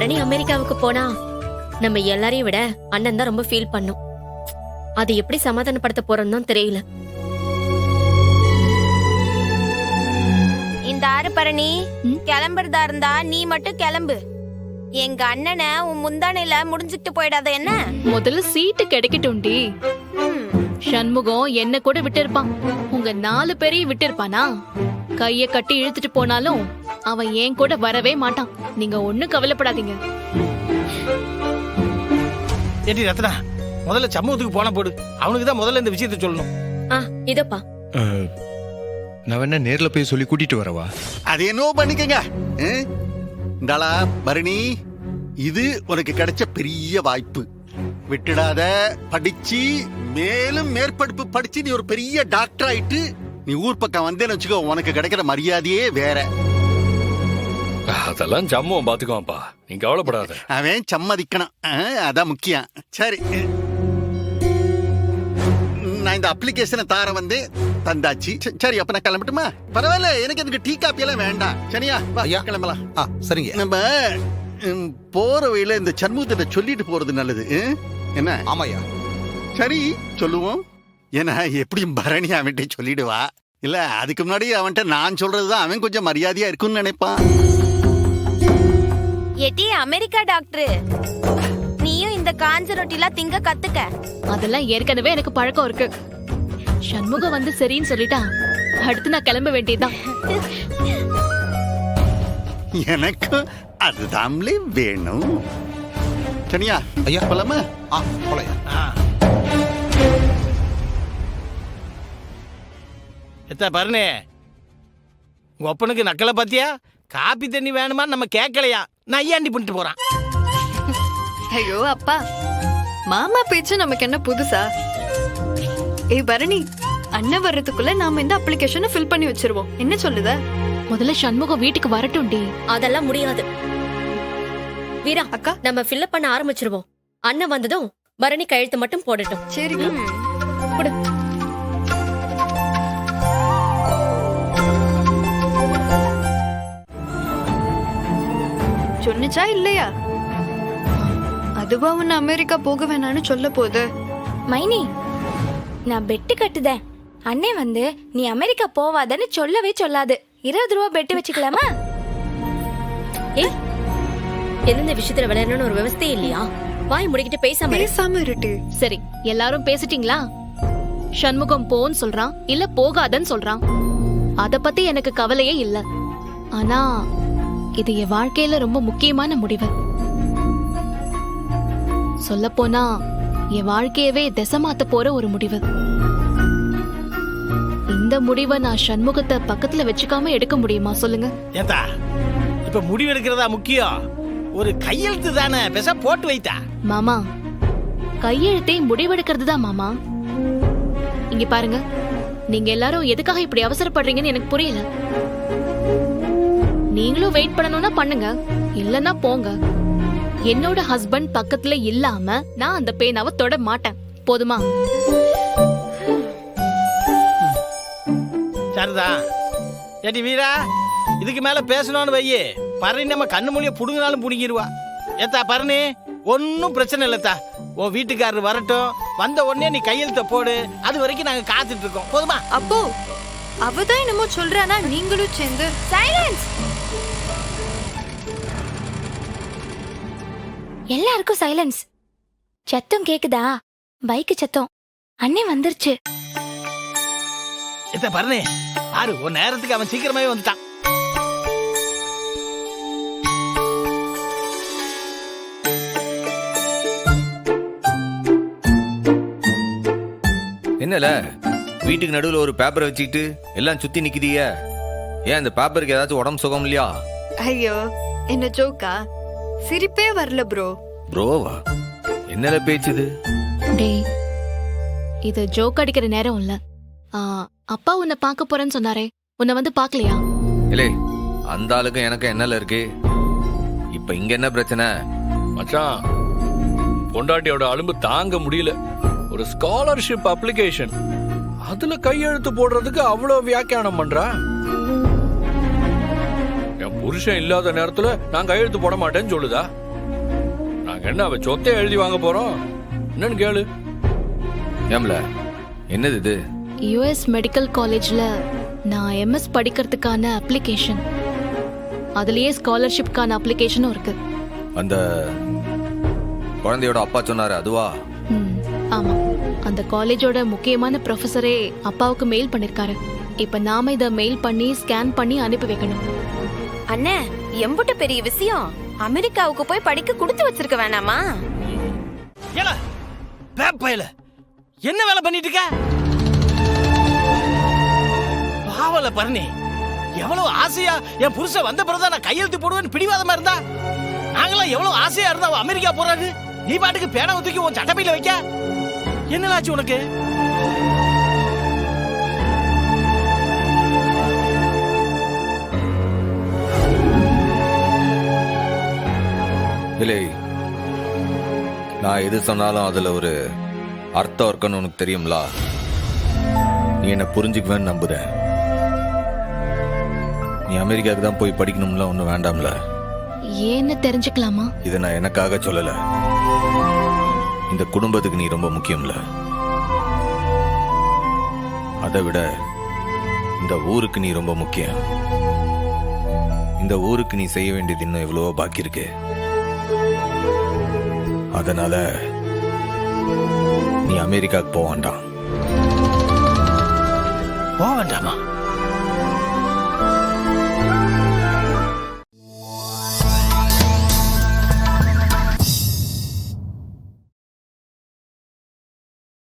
பரணி அமெரிக்காவுக்கு போனா நம்ம எல்லாரையும் விட அண்ணன் தான் ரொம்ப ஃபீல் பண்ணும். அது எப்படி சமாதானப்படுத்த போறோம்னு தெரியல. இந்த ஆறு பரணி கிளம்புறதா இருந்தா நீ மட்டும் கிளம்பு. எங்க அண்ணனை உன் முந்தானையில முடிஞ்சுட்டு போயிடாத என்ன? முதல்ல சீட்டு கிடைக்கட்டும்டி. சண்முகம் என்ன கூட விட்டு இருப்பான், உங்க 4 பேரையும் விட்டு இருப்பானா? கைய கட்டி இழுத்துட்டு போனாலும் அவன் ஏன் கூட வரவே மாட்டான். நீங்க ஒண்ணும் கவலைப்படாதீங்க. ஏடி ரத்னா, முதல்ல சமூகத்துக்கு போன போடு. அவனுக்கு தான் முதல்ல இந்த விஷயத்தை சொல்லணும். இதோப்பா. நான் வேணா நேர்ல போய் சொல்லி கூட்டிட்டு வரவா? அது என்னவோ பண்ணிக்கங்க. இந்தாளா பரணி, இது உனக்கு கிடைச்ச பெரிய வாய்ப்பு. விட்டுடாத. படிச்சு மேலும் மேற்படிப்பு படிச்சு நீ ஒரு பெரிய டாக்டர் ஆயிட்டு நீ ஊர் பக்கம் வந்தேன்னு வச்சுக்கோ, உனக்கு கிடைக்கிற மரியாதையே வேற. அதெல்லாம் சம்முவம் பாத்துக்குவான்ப்பா, நீங்க கவலைப்படாத. அவன் சம்மதிக்கணும், அதான் முக்கியம். சரி, நான் இந்த அப்ளிகேஷனை தார வந்து தந்தாச்சு. சரி, அப்ப நான் கிளம்பட்டுமா? பரவாயில்ல, எனக்கு அதுக்கு டீ காப்பி எல்லாம் வேண்டாம். சரியா, கிளம்பலாம். சரிங்க. நம்ம போற வழியில இந்த சண்முகத்தை சொல்லிட்டு போறது நல்லது. என்ன? ஆமாயா. சரி, சொல்லுவோம். ஏன்னா எப்படியும் பரணி அவன்கிட்ட சொல்லிடுவா. இல்ல, அதுக்கு முன்னாடி அவன்கிட்ட நான் சொல்றதுதான் அவன் கொஞ்சம் மரியாதையா இருக்கும்னு நினைப்பான். ஏட்டி அமெரிக்கா டாக்டர், நீயும் இந்த காஞ்ச ரொட்டிலாம் திங்க கத்துக்க. அதெல்லாம் ஏற்கனவே எனக்கு பழக்கம் இருக்கு. சண்முகம் வந்து சரின்னு சொல்லிட்டா அடுத்து நான் கிளம்ப வேண்டியதுதான். எனக்கு அதுதான்லே வேணும். சரியா ஐயா, போலாமா? போலையா. எத்த பரணி, உங்க ஒப்பனுக்கு நக்கலை பாத்தியா? காப்பி தண்ணி வேணுமா நம்ம கேட்கலையா? நான் ஐயாண்டி பண்ணிட்டு போறான். ஐயோ அப்பா, மாமா பேச்சு நமக்கு என்ன புதுசா? ஏய் பரணி, அண்ணன் வர்றதுக்குள்ள நாம இந்த அப்ளிகேஷனை ஃபில் பண்ணி வச்சிருவோம். என்ன சொல்லுத? முதல்ல சண்முகம் வீட்டுக்கு வரட்டும்டி. அதெல்லாம் முடியாது வீரா. அக்கா, நம்ம ஃபில்அப் பண்ண ஆரம்பிச்சிருவோம். அண்ணன் வந்ததும் பரணி கையெழுத்து மட்டும் போடட்டும். சரிங்க. கொடு. சொன்னிச்சா இல்லையா? அதுவா உன்னை அமெரிக்கா போக வேணான்னு சொல்ல போகுது. மைனி, நான் பெட்டு கட்டுதேன். அண்ணே வந்து நீ அமெரிக்கா போவாதன்னு சொல்லவே சொல்லாது. 20 ரூபா பெட்டு வச்சுக்கலாமா? ஏய், எந்தெந்த விஷயத்துல விளையாடணும்னு ஒரு விவசாயம் இல்லையா? வாய் முடிக்கிட்டு பேசாம இருட்டு. சரி, எல்லாரும் பேசிட்டீங்களா? சண்முகம் போன்னு சொல்றான், இல்ல போகாதன்னு சொல்றான். அத பத்தி எனக்கு கவலையே இல்ல. ஆனா இது என் வாழ்க்கையில ரொம்ப முக்கியமான முடிவு. சொல்ல போனா என் வாழ்க்கையவே திசை மாத்த போற ஒரு முடிவு. இந்த முடிவை நான் சண்முகத்தை பக்கத்துல வச்சுக்காம எடுக்க முடியுமா சொல்லுங்க? ஏத்தா, இப்ப முடிவு எடுக்கிறதா முக்கியம்? ஒரு கையெழுத்து தானே, பெச போட்டு வைத்தா. மாமா, கையெழுத்தே முடிவெடுக்கிறது தான் மாமா. இங்க பாருங்க, நீங்க எல்லாரும் எதுக்காக இப்படி அவசரப்படுறீங்கன்னு எனக்கு புரியல. நீங்களும் வெயிட் பண்ணணும்னா பண்ணுங்க, இல்லன்னா போங்க. என்னோட ஹஸ்பண்ட் பக்கத்துல இல்லாம நான் அந்த பேனாவை தொட மாட்டேன். போதுமா? சரிதான். ஏடி வீரா, இதுக்கு மேல பேசணும்னு வையே, பரணி நம்ம கண்ணு மொழிய புடுங்கினாலும் புடுங்கிடுவா. ஏத்தா பரணி, ஒன்னும் பிரச்சனை இல்லத்தா. உன் வீட்டுக்காரர் வரட்டும், வந்த உடனே நீ கையெழுத்த போடு. அது வரைக்கும் நாங்க காத்துட்டு இருக்கோம். போதுமா? அப்போ அவதான் என்னமோ சொல்றானா, நீங்களும் சேர்ந்து சைலன்ஸ். எல்லாருக்கும் சைலன்ஸ். சத்தம் கேக்குதா? பைக்கு சத்தம். அண்ணே வந்துருச்சு. ஏத்தா பரணி, பாரு, ஒரு நேரத்துக்கு அவன் சீக்கிரமாவே வந்துட்டான். என்னல வீட்டுக்கு நடுவில் ஒரு பேப்பரை வச்சுக்கிட்டு எல்லாம் சுத்தி நிக்குதிய? ஏன் அந்த பேப்பருக்கு ஏதாச்சும் உடம்பு சுகம் இல்லையா? ஐயோ, என்ன ஜோக்கா? சிரிப்பே வரல ப்ரோ. ப்ரோவா? என்னல பேச்சுது? டேய், இது ஜோக் அடிக்கிற நேரம் இல்ல. அப்பா உன்னை பார்க்க போறேன்னு சொன்னாரே, உன்னை வந்து பார்க்கலையா? இல்லை, அந்த ஆளுக்கும் எனக்கு என்னல இருக்கு? இப்ப இங்க என்ன பிரச்சனை? மச்சான், பொண்டாட்டியோட அலும்பு தாங்க முடியல. ஒரு ஸ்காலர்ஷிப் அப்ளிகேஷன், அதுல கையெழுத்து போடுறதுக்கு அவ்வளவு வியாக்கியானம் பண்றா. என் புருஷன் இல்லாத நேரத்துல நான் கையெழுத்து போட மாட்டேன்னு சொல்லுதா? நாங்க என்ன அவ சொத்தை எழுதி வாங்க போறோம்? என்னன்னு கேளு. ஏம்ல என்னது இது? யுஎஸ் மெடிக்கல் காலேஜ்ல நான் எம்எஸ் படிக்கிறதுக்கான அப்ளிகேஷன், அதுலயே ஸ்காலர்ஷிப்கான அப்ளிகேஷனும் இருக்கு. அந்த குழந்தையோட அப்பா சொன்னாரு அதுவா? ம், ஆமா. அந்த காலேஜோட முக்கியமான ப்ரொஃபஸரே அப்பாவுக்கு மெயில் பண்ணிருக்காரு. இப்ப நாம இத மெயில் பண்ணி ஸ்கேன் பண்ணி அனுப்பி வைக்கணும். அண்ணே, எம்புட்ட பெரிய விஷயம். அமெரிக்காவுக்கு போய் படிக்க கொடுத்து வச்சிருக்க வேணாமா? ஏல பேப்பையில என்ன வேலை பண்ணிட்டு இருக்க? பாவல பரணி, எவ்வளவு ஆசையா என் புருஷன் வந்த பிறகு நான் கையெழுத்து போடுவேன்னு பிடிவாதமா இருந்தா, நாங்களாம் எவ்வளவு ஆசையா இருந்தா அவ அமெரிக்கா போறாரு, நீ பாட்டுக்கு பேனாவை தூக்கி உன் சட்டப்பையில வைக்க. என்னலாச்சு உனக்கு? இல்லை, நான் எது சொன்னாலும் அதுல ஒரு அர்த்தம் இருக்குன்னு உனக்கு தெரியும்ல. நீ என்ன புரிஞ்சுக்குவேன்னு நம்புறேன். நீ அமெரிக்காவுக்கு தான் போய் படிக்கணும்ல, ஒன்றும் வேண்டாம்ல. ஏன்னு தெரிஞ்சுக்கலாமா? இதை நான் எனக்காக சொல்லல, இந்த குடும்பத்துக்கு நீ ரொம்ப முக்கியம்ல. அதை விட இந்த ஊருக்கு நீ ரொம்ப முக்கியம். இந்த ஊருக்கு நீ செய்ய வேண்டியது இன்னும் எவ்வளவோ பாக்கி இருக்கு. அதனால நீ அமெரிக்காவுக்கு போக வேண்டாம். போக வேண்டாமா?